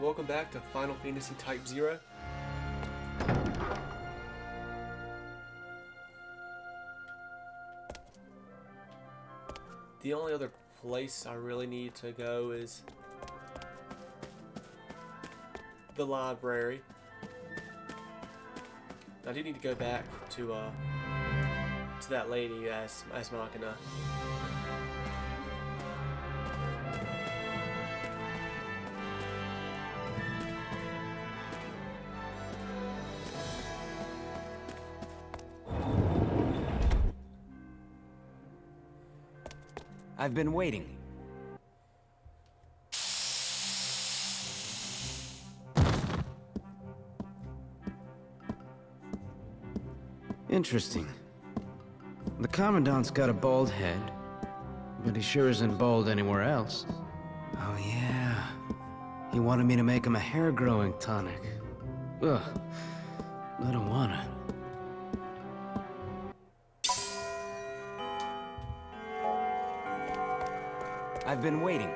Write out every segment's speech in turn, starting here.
welcome back to Final Fantasy Type-0. The only other place I really need to go is the library. I do need to go back to that lady as Machina. I've been waiting. Interesting. The Commandant's got a bald head, but he sure isn't bald anywhere else. Oh yeah. He wanted me to make him a hair-growing tonic. Ugh. I don't wanna. I've been waiting.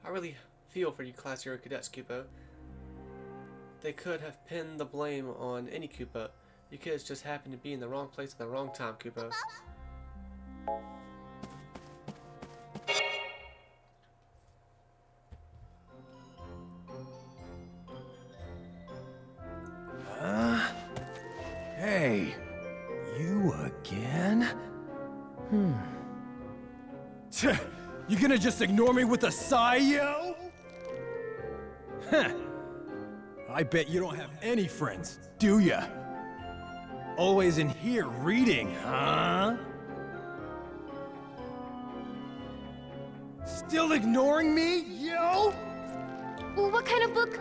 I really feel for you Class 0 cadets, Kupo. They could have pinned the blame on any Koopa. You kids just happened to be in the wrong place at the wrong time, Kupo. Hey, you again? You gonna just ignore me with a sigh, yo? Huh. I bet you don't have any friends, do ya? Always in here reading, huh? Still ignoring me, yo? Well, what kind of book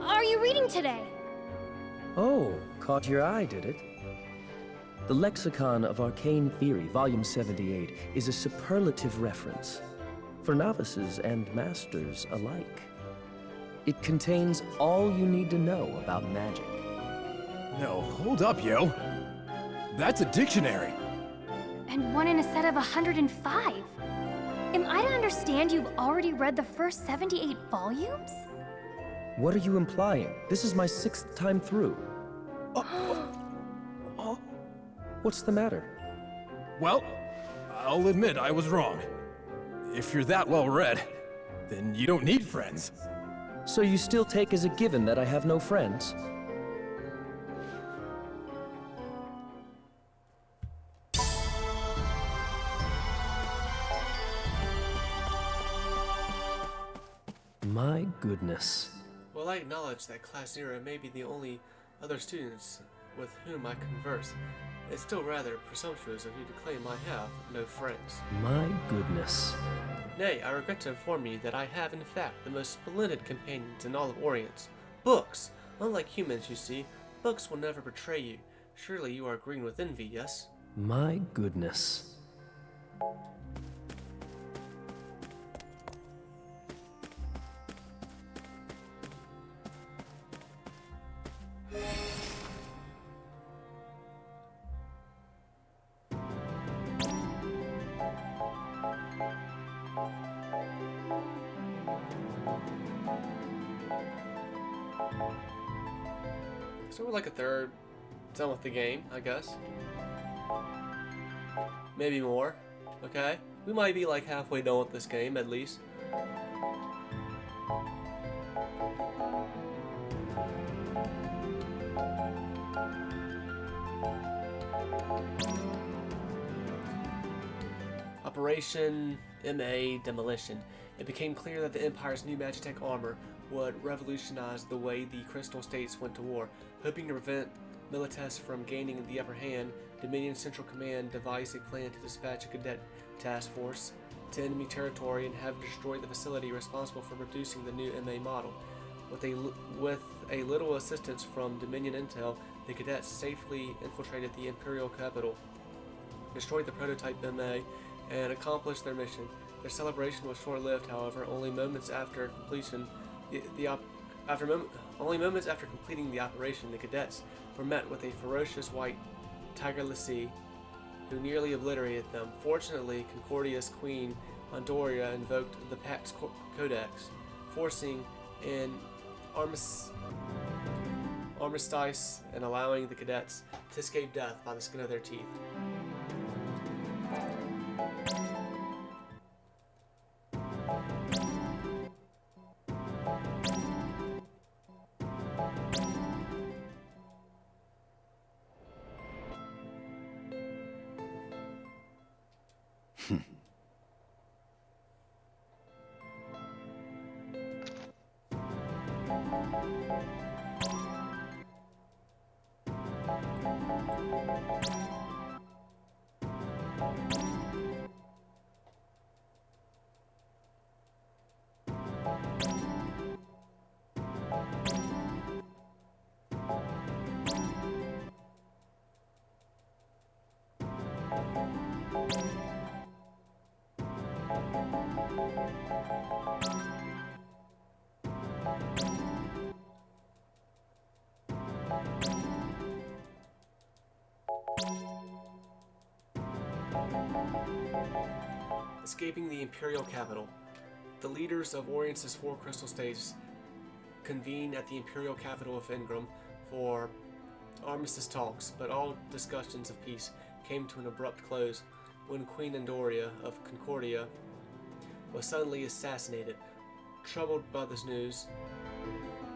are you reading today? Oh, caught your eye, did it? The Lexicon of Arcane Theory, Volume 78, is a superlative reference for novices and masters alike. It contains all you need to know about magic. No, hold up, yo. That's a dictionary. And one in a set of 105. Am I to understand you've already read the first 78 volumes? What are you implying? This is my 6th time through. What's the matter? Well, I'll admit I was wrong. If you're that well read, then you don't need friends. So you still take as a given that I have no friends? My goodness. Well, I acknowledge that Class 0 may be the only other students with whom I converse. It's still rather presumptuous of you to claim I have no friends. My goodness. Nay, I regret to inform you that I have in fact the most splendid companions in all of Orient. Books! Unlike humans, you see, books will never betray you. Surely you are green with envy, yes? My goodness. So we're like a third done with the game, I guess. Maybe more. Okay? We might be like halfway done with this game, at least. Operation MA Demolition. It became clear that the Empire's new Magitech armor would revolutionize the way the Crystal States went to war. Hoping to prevent Milites from gaining the upper hand, Dominion Central Command devised a plan to dispatch a cadet task force to enemy territory and have destroyed the facility responsible for producing the new MA model. With a little assistance from Dominion intel, the cadets safely infiltrated the Imperial capital, destroyed the prototype MA, and accomplished their mission. Their celebration was short-lived, however. Only moments after completing the operation, the cadets were met with a ferocious white tiger lassie who nearly obliterated them. Fortunately, Concordia's queen, Andoria, invoked the Pax Codex, forcing an armistice and allowing the cadets to escape death by the skin of their teeth. Escaping the Imperial capital. The leaders of Orient's 4 crystal states convene at the Imperial capital of Ingram for armistice talks, but all discussions of peace came to an abrupt close when Queen Andoria of Concordia was suddenly assassinated. Troubled by this news,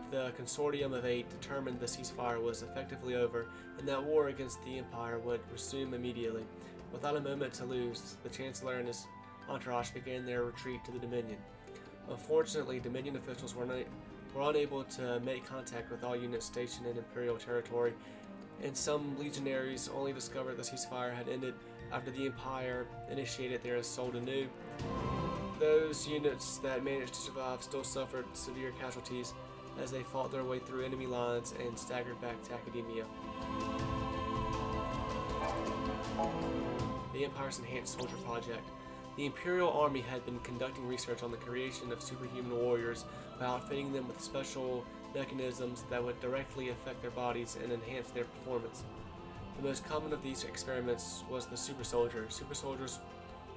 the Consortium of 8 determined the ceasefire was effectively over and that war against the Empire would resume immediately. Without a moment to lose, the Chancellor and his entourage began their retreat to the Dominion. Unfortunately, Dominion officials were unable to make contact with all units stationed in Imperial territory, and some legionaries only discovered the ceasefire had ended after the Empire initiated their assault anew. Those units that managed to survive still suffered severe casualties as they fought their way through enemy lines and staggered back to academia. The Empire's Enhanced Soldier Project. The Imperial Army had been conducting research on the creation of superhuman warriors by outfitting them with special mechanisms that would directly affect their bodies and enhance their performance. The most common of these experiments was the Super Soldier. Super Soldiers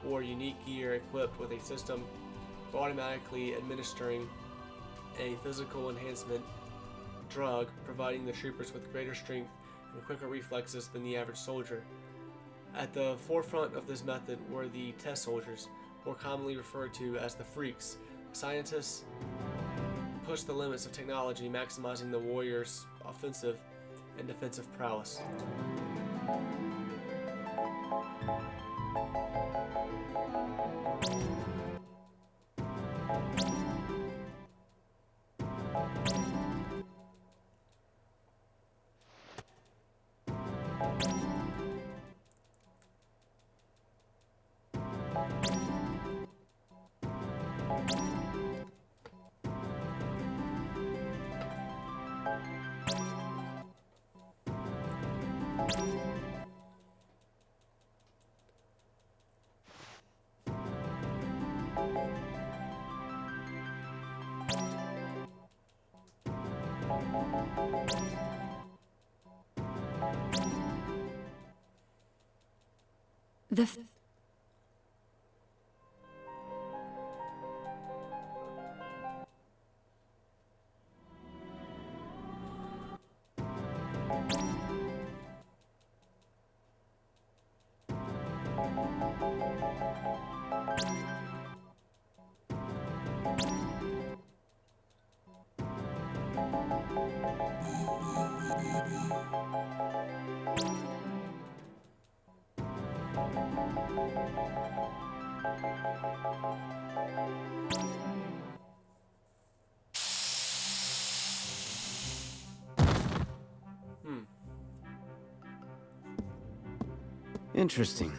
wore unique gear equipped with a system for automatically administering a physical enhancement drug, providing the troopers with greater strength and quicker reflexes than the average soldier. At the forefront of this method were the test soldiers, more commonly referred to as the Freaks. Scientists pushed the limits of technology, maximizing the warriors' offensive and defensive prowess. The Interesting.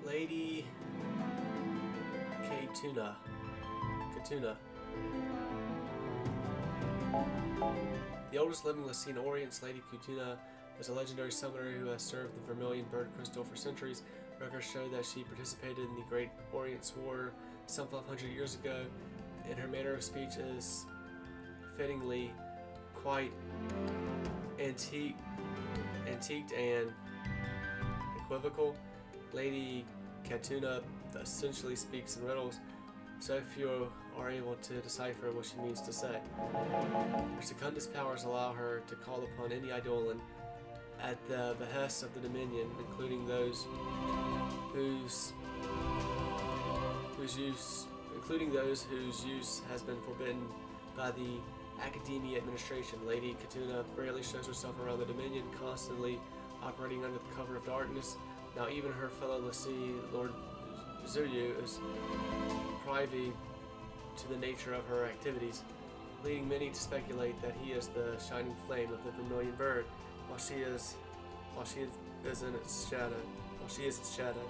Lady Katuna. Katuna. The oldest living Lycian Orients, Lady Katuna, was a legendary summoner who has served the Vermilion Bird Crystal for centuries. Records show that she participated in the Great Orient's War some 500 years ago, and her manner of speech is fittingly quite antiqued and equivocal. Lady Katuna essentially speaks in riddles, so few are able to decipher what she means to say. Her secundus powers allow her to call upon any Eidolon at the behest of the Dominion, including those whose use has been forbidden by the Academia administration. Lady Katuna rarely shows herself around the Dominion, constantly operating under the cover of darkness. Now even her fellow Lyci, Lord Zuryu, is privy to the nature of her activities, leading many to speculate that he is the shining flame of the Vermilion Bird, while she is in its shadow. While she is its shadow.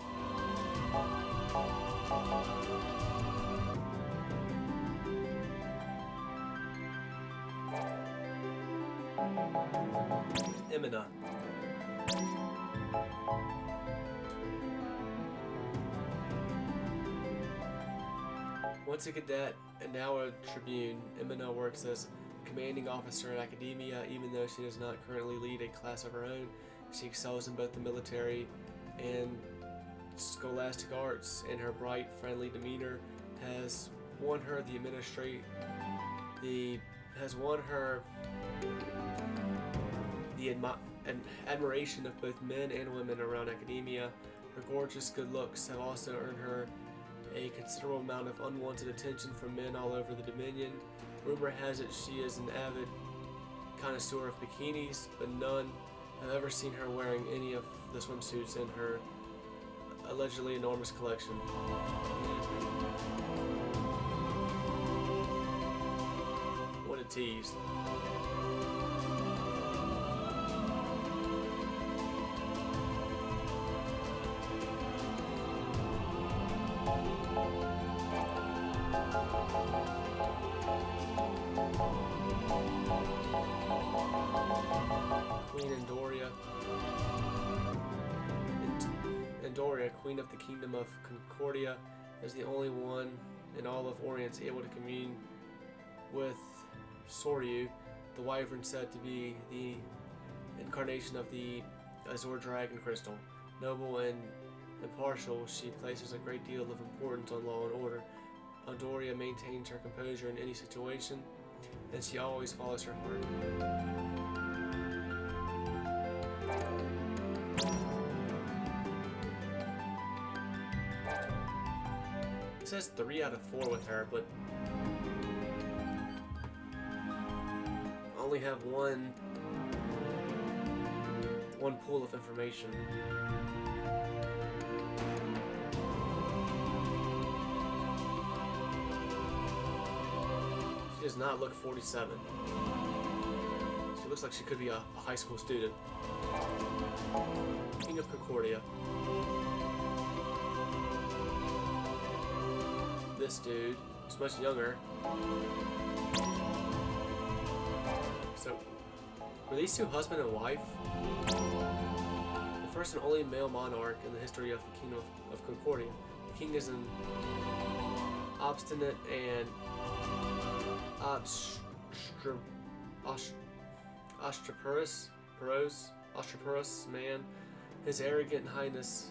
Emina. Once a cadet and now a tribune, Emina works as commanding officer in Academia. Even though she does not currently lead a class of her own, she excels in both the military and scholastic arts, and her bright, friendly demeanor has won her admiration of both men and women around Academia. Her gorgeous good looks have also earned her a considerable amount of unwanted attention from men all over the Dominion. Rumor has it she is an avid connoisseur of bikinis, but none have ever seen her wearing any of the swimsuits in her allegedly enormous collection. What a tease. Queen Andoria, Queen of the Kingdom of Concordia, is the only one in all of Orient able to commune with Soryu, the wyvern said to be the incarnation of the Azure Dragon Crystal. Noble and impartial, she places a great deal of importance on law and order. Andoria maintains her composure in any situation, and she always follows her heart. It says 3 out of 4 with her, but I only have one pool of information. She does not look 47. She looks like she could be a high school student. King of Concordia. This dude is much younger. So, were these two husband and wife? The first and only male monarch in the history of the Kingdom of Concordia. The king is an obstinate and obstreperous man. His arrogant highness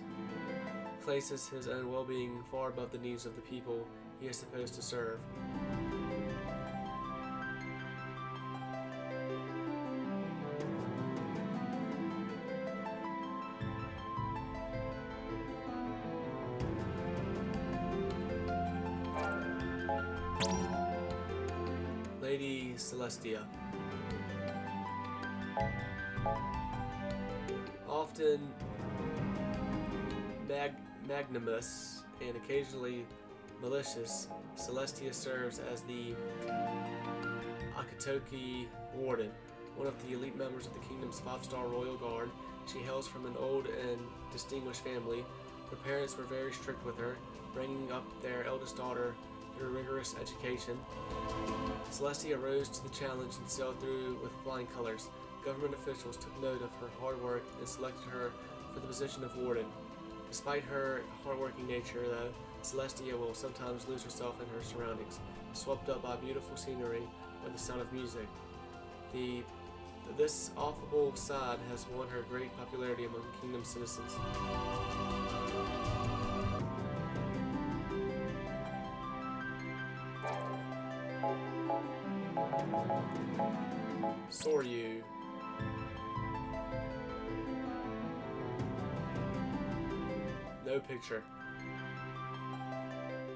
places his own well-being far above the needs of the people he is supposed to serve. Lady Celestia. magnanimous and occasionally malicious, Celestia serves as the Akatoki Warden, one of the elite members of the kingdom's 5-star royal guard. She hails from an old and distinguished family. Her parents were very strict with her, bringing up their eldest daughter through rigorous education. Celestia rose to the challenge and sailed through with flying colors. Government officials took note of her hard work and selected her for the position of warden. Despite her hardworking nature, though, Celestia will sometimes lose herself in her surroundings, swept up by beautiful scenery or the sound of music. This affable side has won her great popularity among the kingdom's citizens. Soryu. No picture.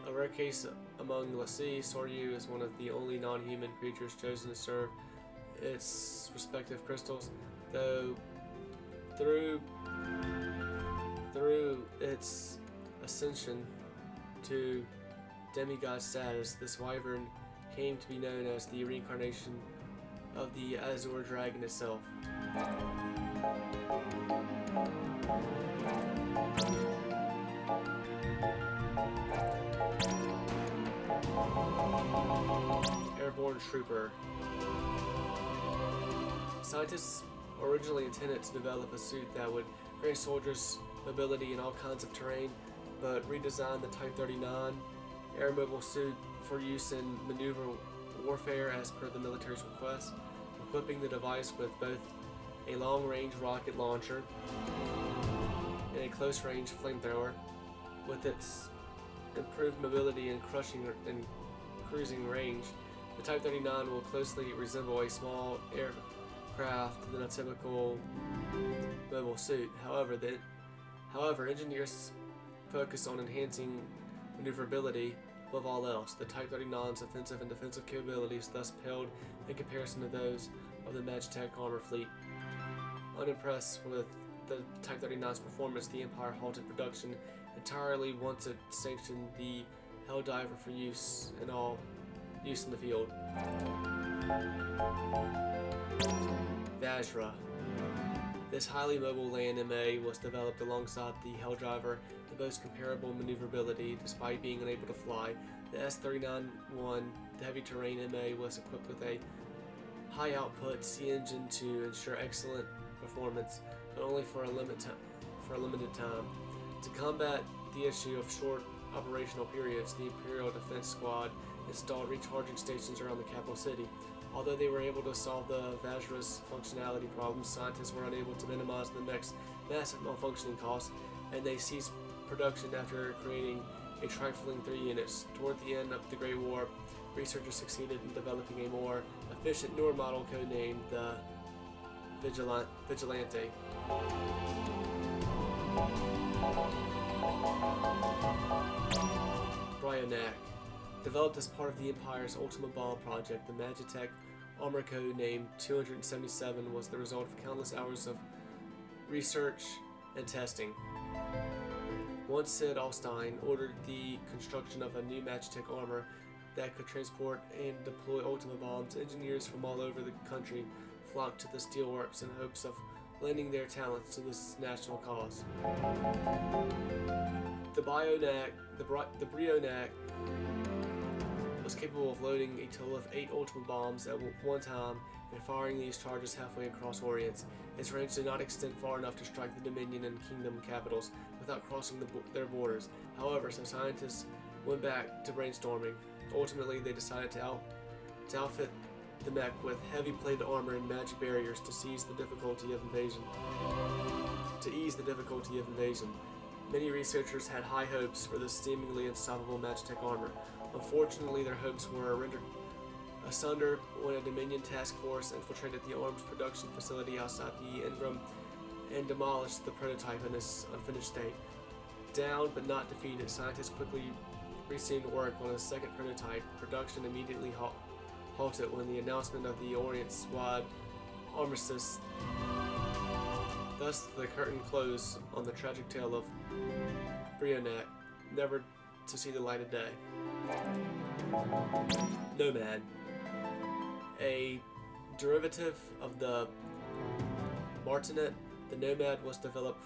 A rare case among Lassie, Soryu is one of the only non-human creatures chosen to serve its respective crystals, though through its ascension to demigod status, this wyvern came to be known as the reincarnation of the Azure Dragon itself. Airborne Trooper. Scientists originally intended to develop a suit that would grant soldiers mobility in all kinds of terrain, but redesigned the Type-39 air mobile suit for use in maneuver warfare as per the military's request, equipping the device with both a long-range rocket launcher and a close-range flamethrower. With its improved mobility and cruising range, the Type-39 will closely resemble a small aircraft than a typical mobile suit. However, engineers focus on enhancing maneuverability above all else. The Type-39's offensive and defensive capabilities thus paled in comparison to those of the Magitech armor fleet. Unimpressed with the Type-39's performance, the Empire halted production entirely once it sanctioned the Helldiver for use in the field. Vajra. This highly mobile land MA was developed alongside the Helldiver and boasts comparable maneuverability despite being unable to fly. The S-39-1, the heavy terrain MA, was equipped with a high output C engine to ensure excellent performance, but only for a limited time. To combat the issue of short operational periods, the Imperial Defense Squad installed recharging stations around the capital city. Although they were able to solve the Vajra's functionality problems, scientists were unable to minimize the next massive malfunctioning costs, and they ceased production after creating a trifling 3 units. Toward the end of the Great War, researchers succeeded in developing a more efficient newer model codenamed the Vigilante. Bryonak. Developed as part of the Empire's Ultima Bomb project, the Magitech armor code named 277 was the result of countless hours of research and testing. Once Sid Alstein ordered the construction of a new Magitech armor that could transport and deploy Ultima bombs, engineers from all over the country flocked to the steelworks in hopes of lending their talents to this national cause. The Bryonak was capable of loading a total of 8 Ultima bombs at one time and firing these charges halfway across Orient. Its range did not extend far enough to strike the Dominion and Kingdom capitals without crossing their borders. However, some scientists went back to brainstorming. Ultimately, they decided to outfit the mech with heavy plated armor and magic barriers to ease the difficulty of invasion. Many researchers had high hopes for this seemingly unstoppable Magitech armor. Unfortunately, their hopes were rendered asunder when a Dominion task force infiltrated the arms production facility outside the Ingram and demolished the prototype in its unfinished state. Down but not defeated, scientists quickly resumed work on a second prototype. Production immediately halted when the announcement of the Orient-wide armistice. Thus, the curtain closed on the tragic tale of Brionac, never to see the light of day. Nomad. A derivative of the martinet, the Nomad was developed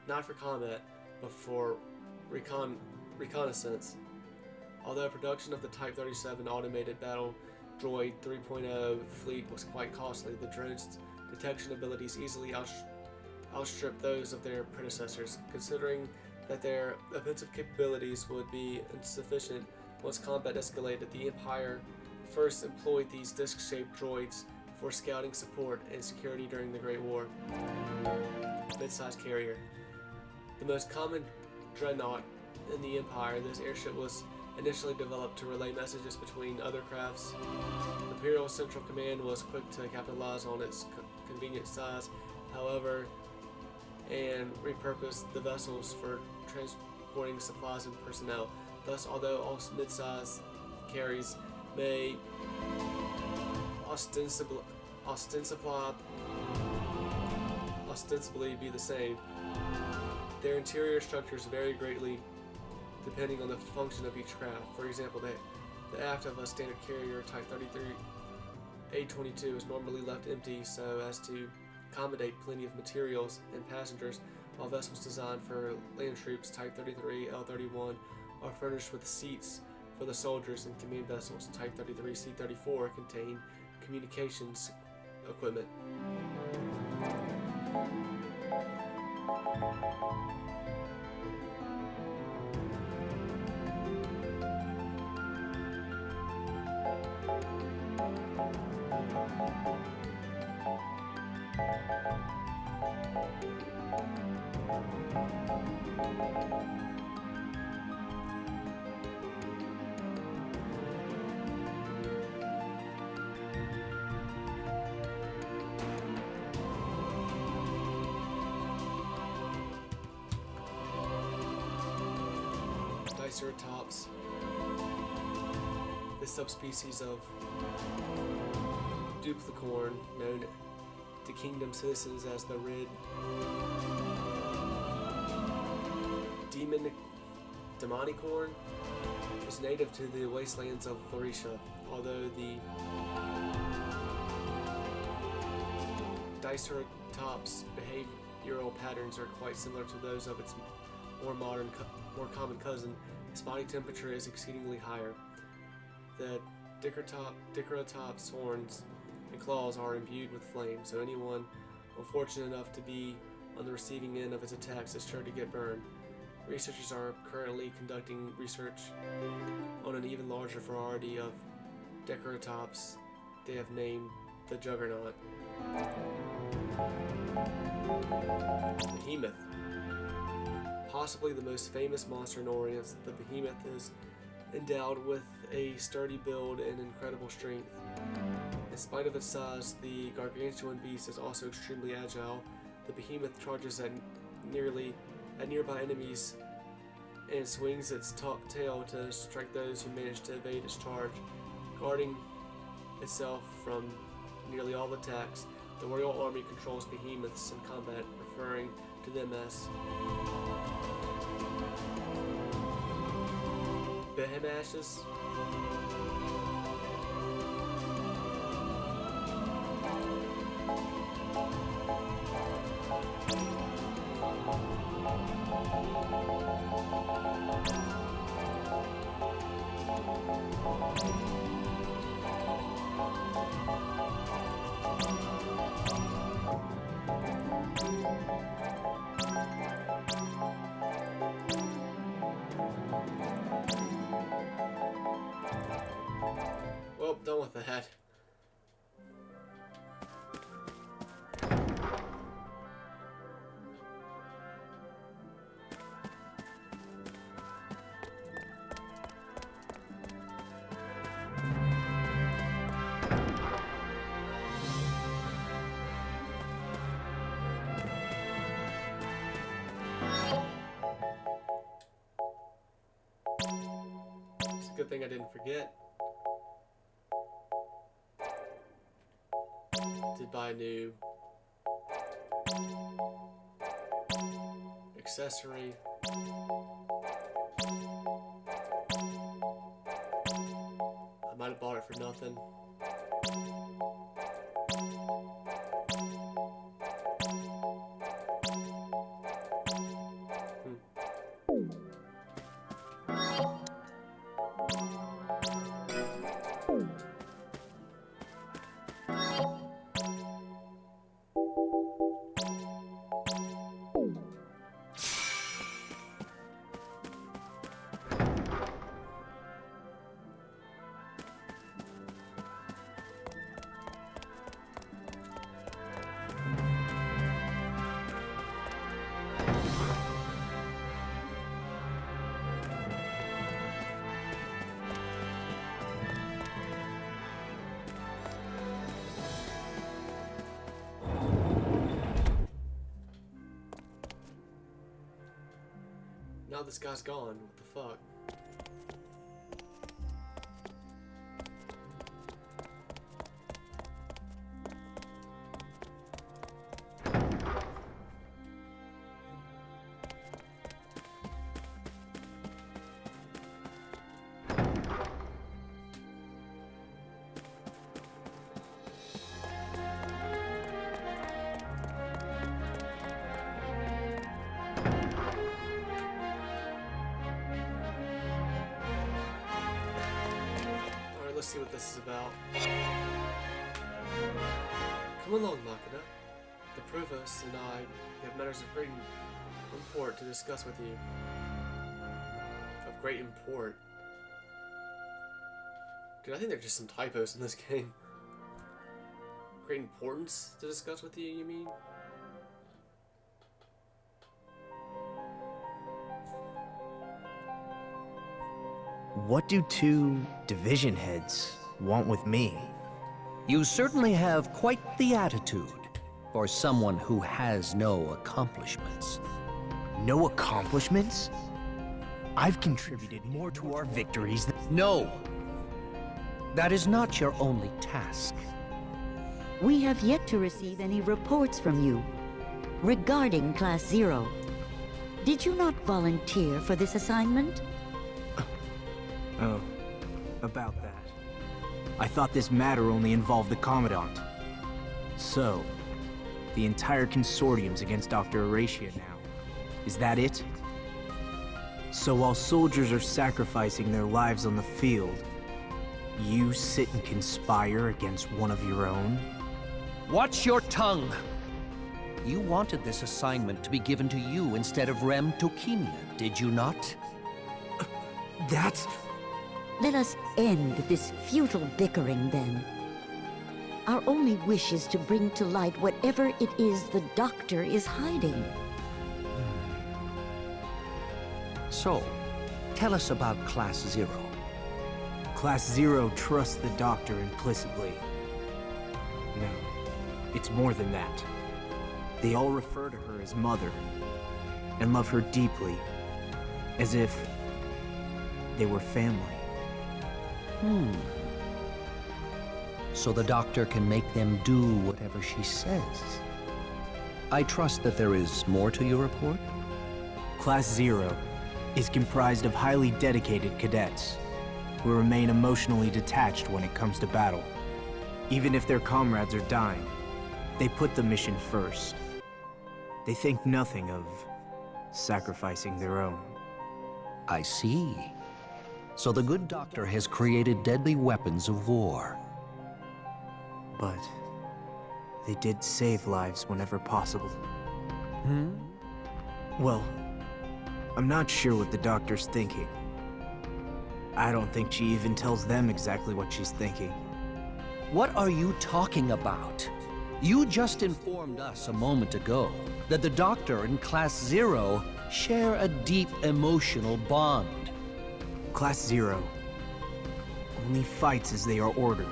not for combat, but for reconnaissance. Although production of the Type-37 automated battle droid 3.0 fleet was quite costly, the drone's detection abilities easily outstripped those of their predecessors, considering that their offensive capabilities would be insufficient once combat escalated. The Empire first employed these disc-shaped droids for scouting support and security during the Great War. Mid-sized carrier. The most common dreadnought in the Empire, this airship was initially developed to relay messages between other crafts. Imperial Central Command was quick to capitalize on its convenient size, however, and repurposed the vessels for transporting supplies and personnel. Thus, although all mid-sized carriers may ostensibly be the same, their interior structures vary greatly depending on the function of each craft. For example, the aft of a standard carrier Type 33 A22 is normally left empty so as to accommodate plenty of materials and passengers, while vessels designed for land troops Type 33 L31 are furnished with seats for the soldiers, and command vessels Type 33 C34 contain communications equipment. Triceratops, this subspecies of duplicorn, known to kingdom citizens as the red demonicorn, is native to the wastelands of Floretia, although the Triceratops' behavioral patterns are quite similar to those of its more common cousin. Its body temperature is exceedingly higher. The Triceratops' horns and claws are imbued with flame, so anyone unfortunate enough to be on the receiving end of its attacks is sure to get burned. Researchers are currently conducting research on an even larger variety of Triceratops they have named the Juggernaut. Behemoth. Possibly the most famous monster in Orient, the Behemoth is endowed with a sturdy build and incredible strength. In spite of its size, the gargantuan beast is also extremely agile. The Behemoth charges at nearby enemies and swings its tail to strike those who manage to evade its charge. Guarding itself from nearly all attacks, the Royal Army controls behemoths in combat, referring to them as Behemashes. Well, done with that. It's a good thing I didn't forget to buy new accessory. I might have bought it for nothing. Now this guy's gone. What the fuck? Let's see what this is about. Come along, Makina. The Provost and I have matters of great import to discuss with you. Of great import? Dude, I think there are just some typos in this game. Great importance to discuss with you mean? What do two division heads want with me? You certainly have quite the attitude for someone who has no accomplishments. No accomplishments? I've contributed more to our victories than... No! That is not your only task. We have yet to receive any reports from you regarding Class 0. Did you not volunteer for this assignment? Oh, about that. I thought this matter only involved the Commandant. So, the entire consortium's against Dr. Horatia now. Is that it? So while soldiers are sacrificing their lives on the field, you sit and conspire against one of your own? Watch your tongue! You wanted this assignment to be given to you instead of Rem Tokimia, did you not? That's... Let us end this futile bickering, then. Our only wish is to bring to light whatever it is the Doctor is hiding. So, tell us about Class 0. Class 0 trusts the Doctor implicitly. No, it's more than that. They all refer to her as Mother, and love her deeply, as if they were family. So the Doctor can make them do whatever she says. I trust that there is more to your report? Class 0 is comprised of highly dedicated cadets who remain emotionally detached when it comes to battle. Even if their comrades are dying, they put the mission first. They think nothing of sacrificing their own. I see. So the good Doctor has created deadly weapons of war. But they did save lives whenever possible. Well, I'm not sure what the Doctor's thinking. I don't think she even tells them exactly what she's thinking. What are you talking about? You just informed us a moment ago that the Doctor and Class 0 share a deep emotional bond. Class 0 only fights as they are ordered.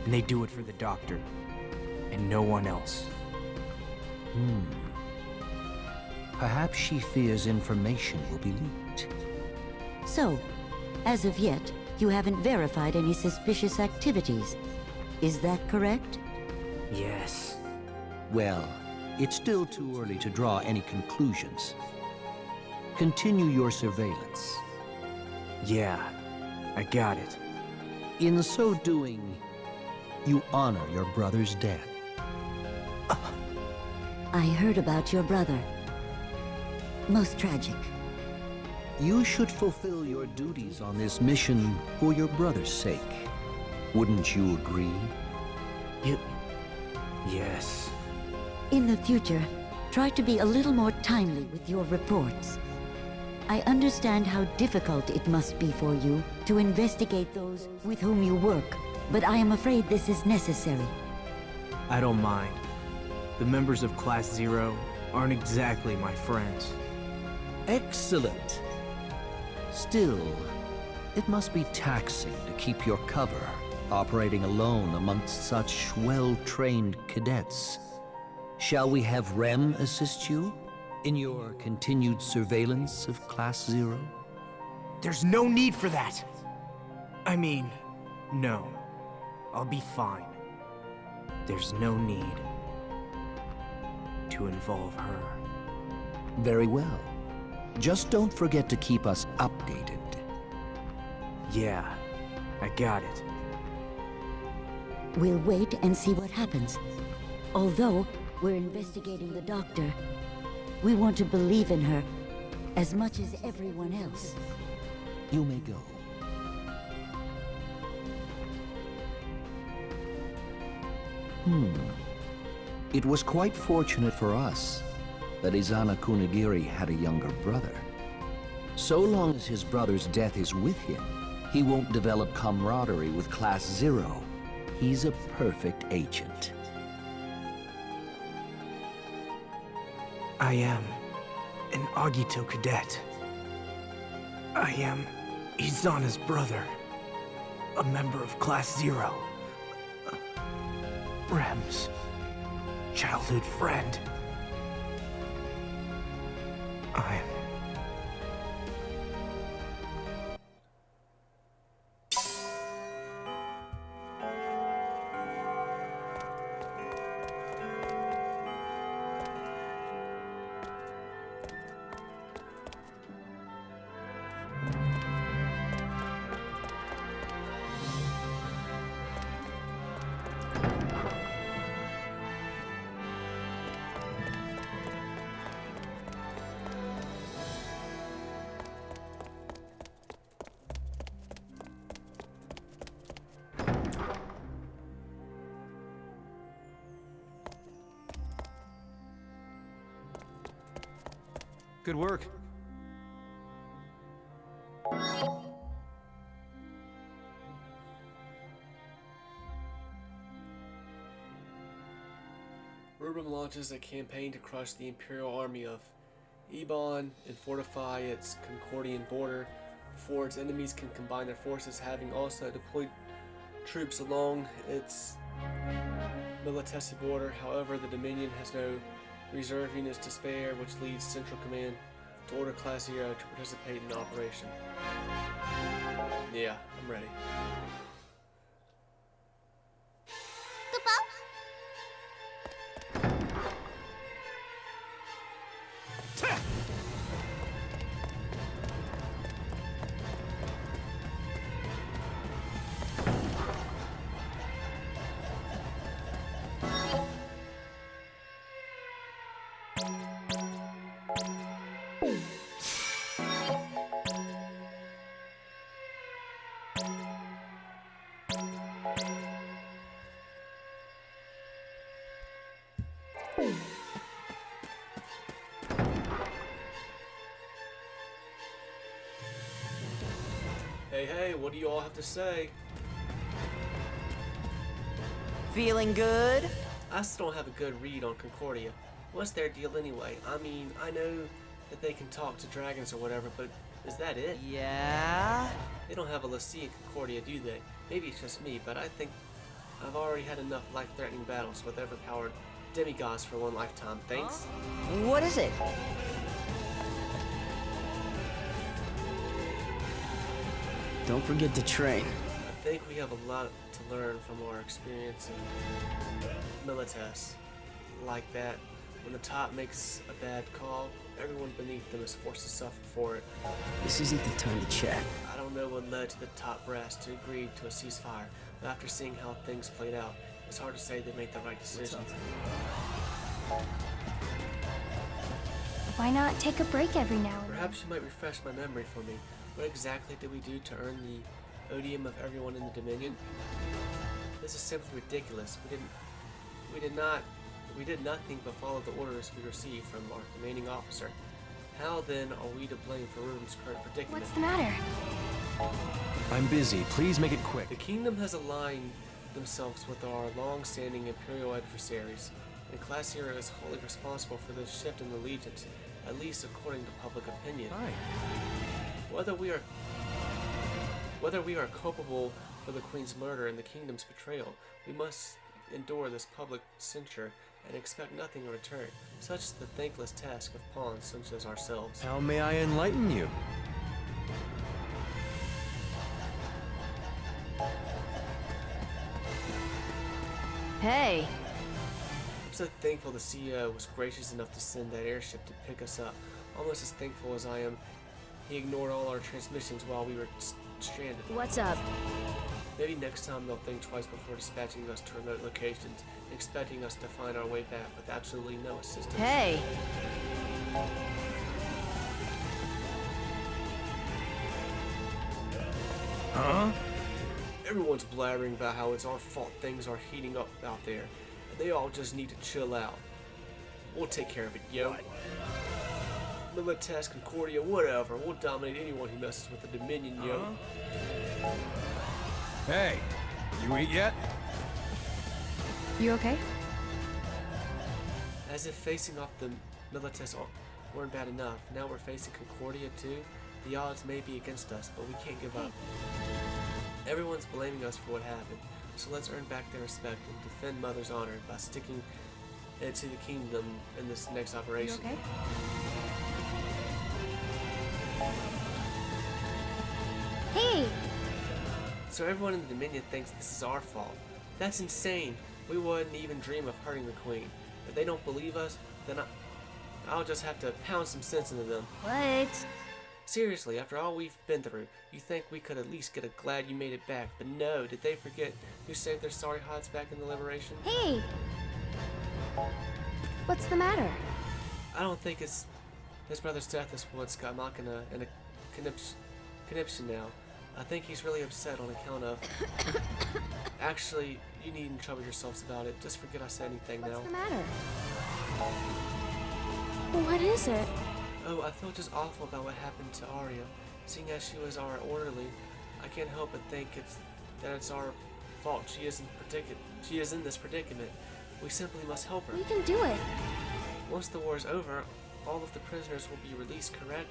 And they do it for the Doctor, and no one else. Perhaps she fears information will be leaked. So, as of yet, you haven't verified any suspicious activities. Is that correct? Yes. Well, it's still too early to draw any conclusions. Continue your surveillance. Yeah, I got it. In so doing, you honor your brother's death. I heard about your brother. Most tragic. You should fulfill your duties on this mission for your brother's sake. Wouldn't you agree? Yes. In the future, try to be a little more timely with your reports. I understand how difficult it must be for you to investigate those with whom you work, but I am afraid this is necessary. I don't mind. The members of Class 0 aren't exactly my friends. Excellent. Still, it must be taxing to keep your cover, operating alone amongst such well-trained cadets. Shall we have Rem assist you in your continued surveillance of Class 0? There's no need for that! I mean, no. I'll be fine. There's no need to involve her. Very well. Just don't forget to keep us updated. Yeah, I got it. We'll wait and see what happens. Although we're investigating the doctor, we want to believe in her as much as everyone else. You may go. It was quite fortunate for us that Izana Kunigiri had a younger brother. So long as his brother's death is with him, he won't develop camaraderie with Class 0. He's a perfect agent. I am an Agito cadet. I am Izana's brother, a member of Class 0. Rem's childhood friend. I'm... Good work. Rubrum launches a campaign to crush the Imperial Army of Ebon and fortify its Concordian border before its enemies can combine their forces, having also deployed troops along its Militesi border. However, the Dominion has no reserve units to spare, which leads Central Command to order Class 0 to participate in the operation. Yeah, I'm ready. Hey, what do you all have to say? Feeling good? I still don't have a good read on Concordia. What's their deal anyway? I mean, I know that they can talk to dragons or whatever, but is that it? Yeah? They don't have a Lassie in Concordia, do they? Maybe it's just me, but I think I've already had enough life-threatening battles with overpowered demigods for one lifetime. Thanks. What is it? Don't forget to train. I think we have a lot to learn from our experience in Milites. Like that When the top makes a bad call, everyone beneath them is forced to suffer for it. This isn't the time to chat. I don't know what led to the top brass to agree to a ceasefire, but after seeing how things played out, it's hard to say they made the right decision. Why not take a break every now and then? Perhaps you might refresh my memory for me. What exactly did we do to earn the odium of everyone in the Dominion? This is simply ridiculous. We did nothing but follow the orders we received from our commanding officer. How then are we to blame for Ruben's current predicament? What's the matter? I'm busy. Please make it quick. The kingdom has aligned themselves with our long-standing imperial adversaries, and Class 0 is wholly responsible for this shift in allegiance, at least according to public opinion. Hi. Whether we are culpable for the Queen's murder and the kingdom's betrayal, we must endure this public censure and expect nothing in return. Such is the thankless task of pawns such as ourselves. How may I enlighten you? Hey! I'm so thankful the CEO was gracious enough to send that airship to pick us up. Almost as thankful as I am, he ignored all our transmissions while we were stranded. What's up? Maybe next time they'll think twice before dispatching us to remote locations, expecting us to find our way back with absolutely no assistance. Hey! Huh? Everyone's blabbering about how it's our fault things are heating up out there, and they all just need to chill out. We'll take care of it, yo. Militas, Concordia, whatever. We'll dominate anyone who messes with the Dominion, yo. Hey, you eat yet? You okay? As if facing off the Militas weren't bad enough, now we're facing Concordia too. The odds may be against us, but we can't give up. Everyone's blaming us for what happened, so let's earn back their respect and defend Mother's honor by sticking it to the kingdom in this next operation. You okay? Hey! So everyone in the Dominion thinks this is our fault. That's insane. We wouldn't even dream of hurting the Queen. If they don't believe us, then I'll just have to pound some sense into them. What? Seriously, after all we've been through, you think we could at least get a glad you made it back, but no, did they forget who saved their sorry hides back in the Liberation? Hey! What's the matter? I don't think it's his brother's death is what's got Machina in a conniption now. I think he's really upset on account of... Actually, you needn't trouble yourselves about it. Just forget I said anything now. What's the matter? What is it? Oh, I feel just awful about what happened to Arya. Seeing as she was our orderly, I can't help but think that it's our fault. She is in this predicament. We simply must help her. We can do it. Once the war is over, all of the prisoners will be released, correct?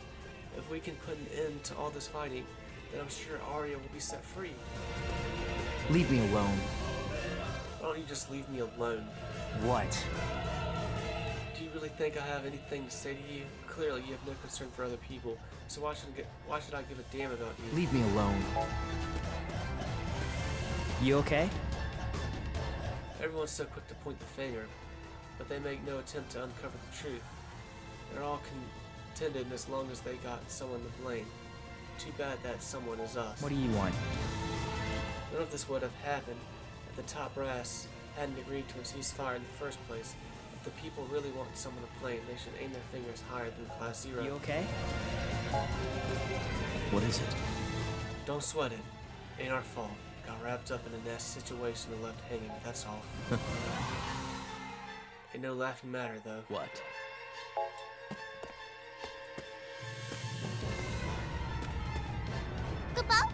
If we can put an end to all this fighting, then I'm sure Arya will be set free. Leave me alone. Why don't you just leave me alone? What? Do you really think I have anything to say to you? Clearly, you have no concern for other people, so why should I give a damn about you? Leave me alone. You okay? Everyone's so quick to point the finger, but they make no attempt to uncover the truth. They're all contented as long as they got someone to blame. Too bad that someone is us. What do you want? None of this would have happened if the top brass hadn't agreed to a ceasefire in the first place. If the people really want someone to blame, they should aim their fingers higher than Class 0. You okay? What is it? Don't sweat it. Ain't our fault. Got wrapped up in a nasty situation and left hanging, that's all. Ain't no laughing matter, though. What? Kupo?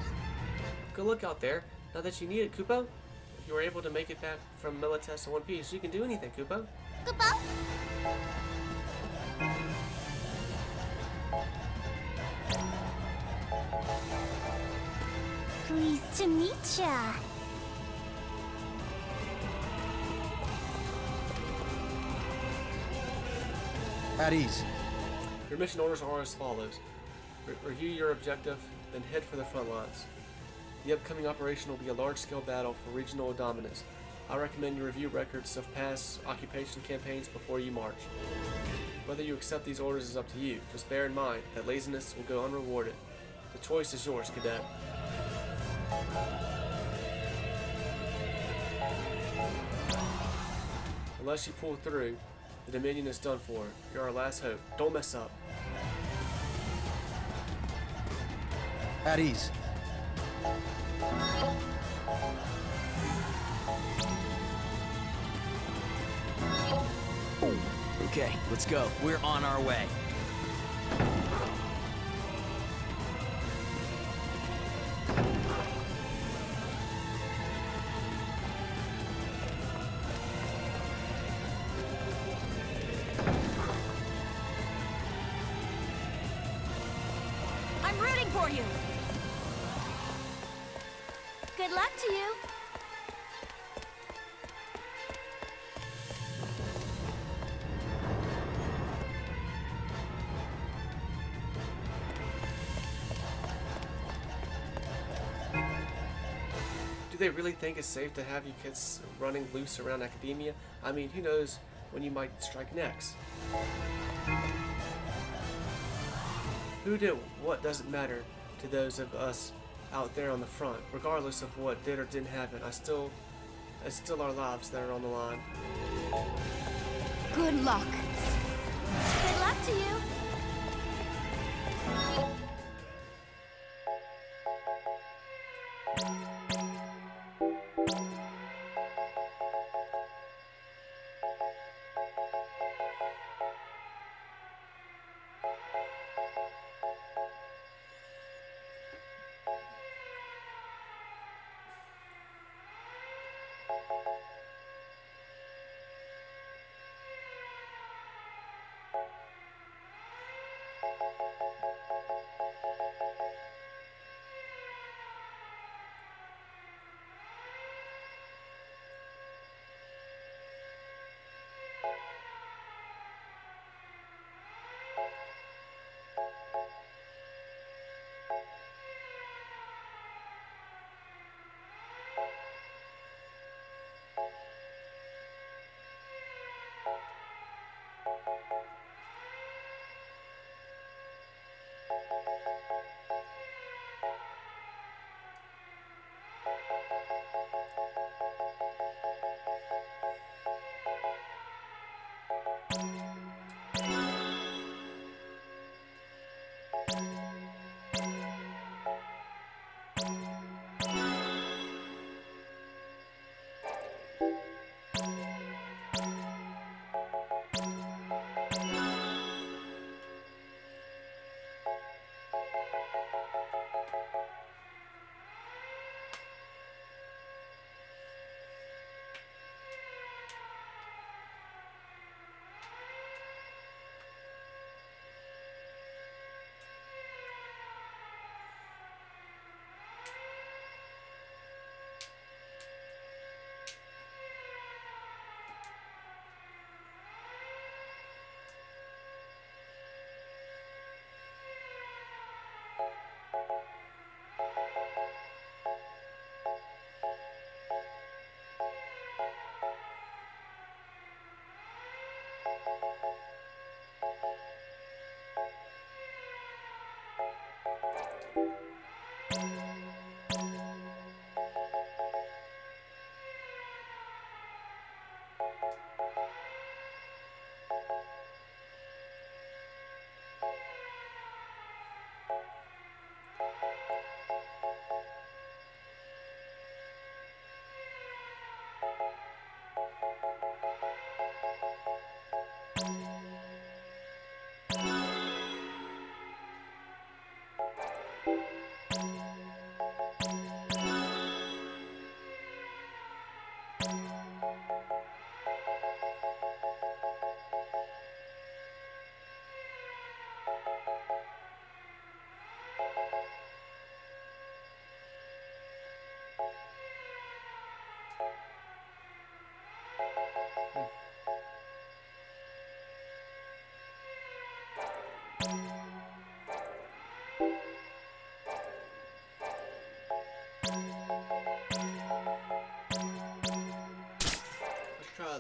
Good look out there. Not that you need it, Kupo. If you were able to make it back from Militas in one piece, you can do anything, Kupo. Kupo? Pleased to meet ya. At ease. Your mission orders are as follows. Review your objective, then head for the front lines. The upcoming operation will be a large-scale battle for regional dominance. I recommend you review records of past occupation campaigns before you march. Whether you accept these orders is up to you. Just bear in mind that laziness will go unrewarded. The choice is yours, Cadet. Unless you pull through, the Dominion is done for. You're our last hope. Don't mess up. At ease. Okay, let's go. We're on our way. I'm rooting for you! Good luck to you. Do they really think it's safe to have you kids running loose around academia? I mean, who knows when you might strike next? Who did what doesn't matter to those of us out there on the front. Regardless of what did or didn't happen, it's still our lives that are on the line. Good luck. Good luck to you.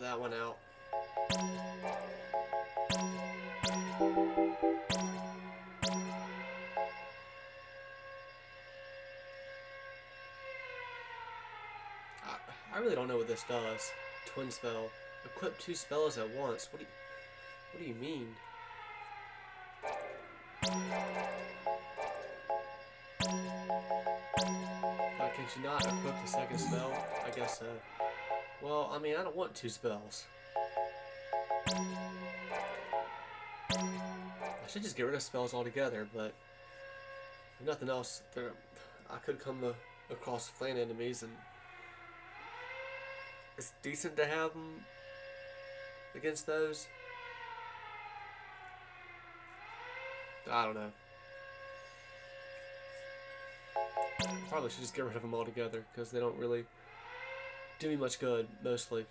that one out. I really don't know what this does. Twin spell. Equip 2 spells at once. What do you mean? Can she not equip the second spell? I guess so. Well, I mean, I don't want 2 spells. I should just get rid of spells altogether, but if nothing else, I could come across flan enemies, and it's decent to have them against those. I don't know. Probably should just get rid of them altogether, because they don't really do me much good, mostly.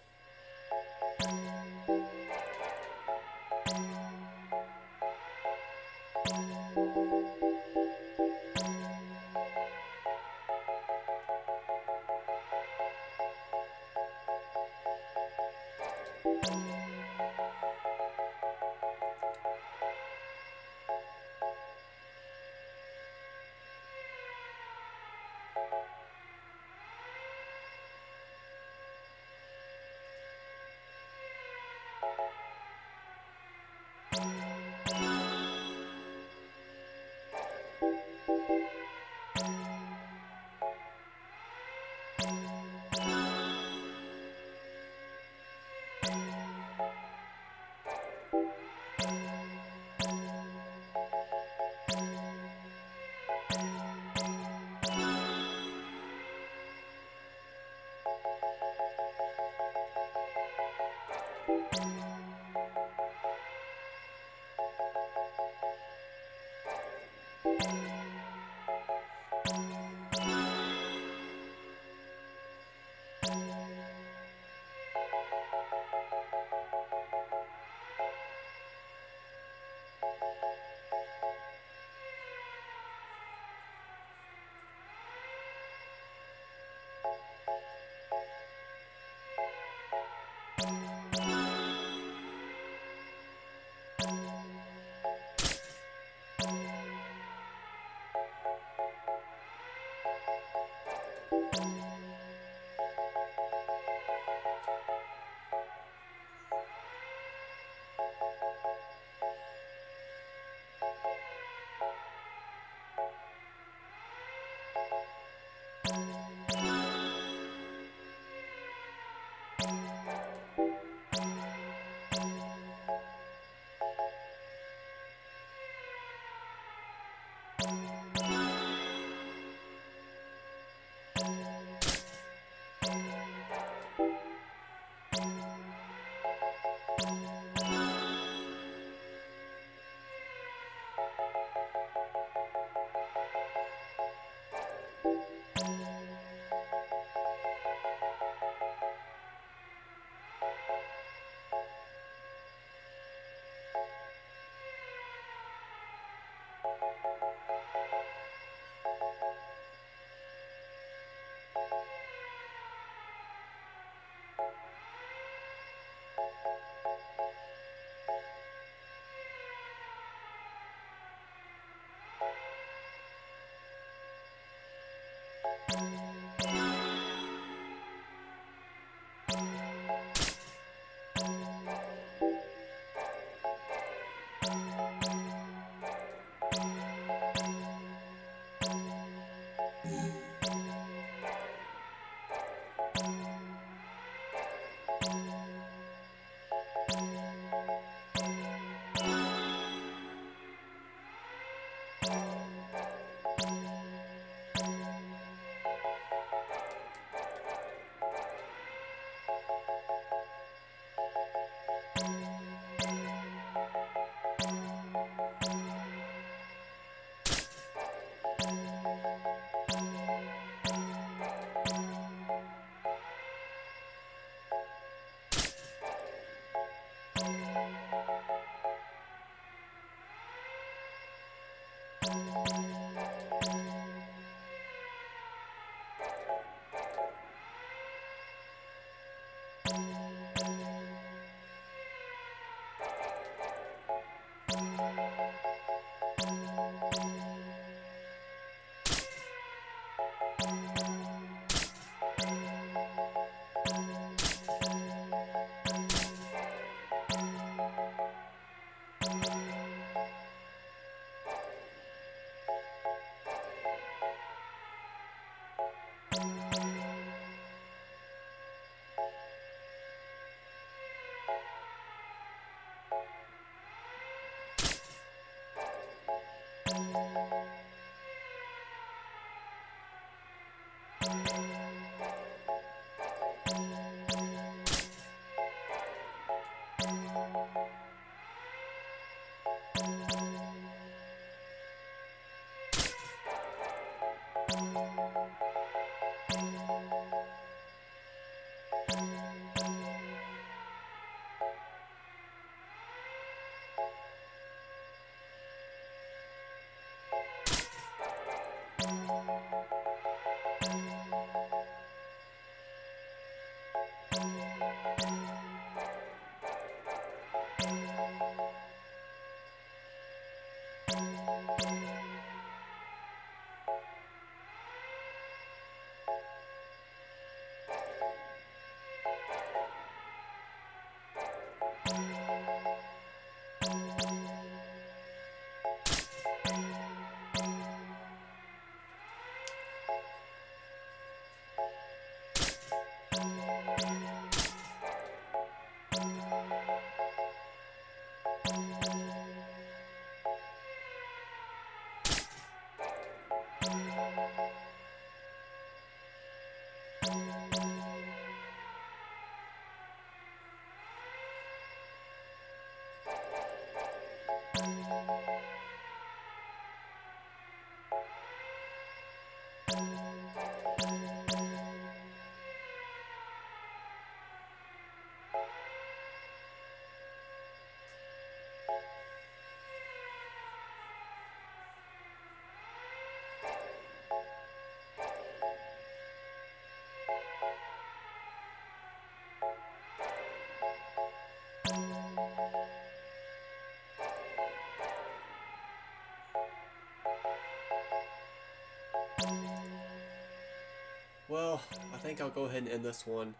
Well, I think I'll go ahead and end this one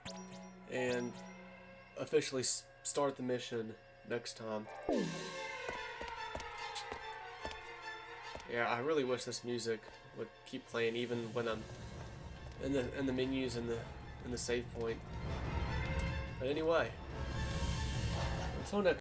and officially start the mission next time. Yeah, I really wish this music would keep playing even when I'm in the menus and the save point. But anyway, until next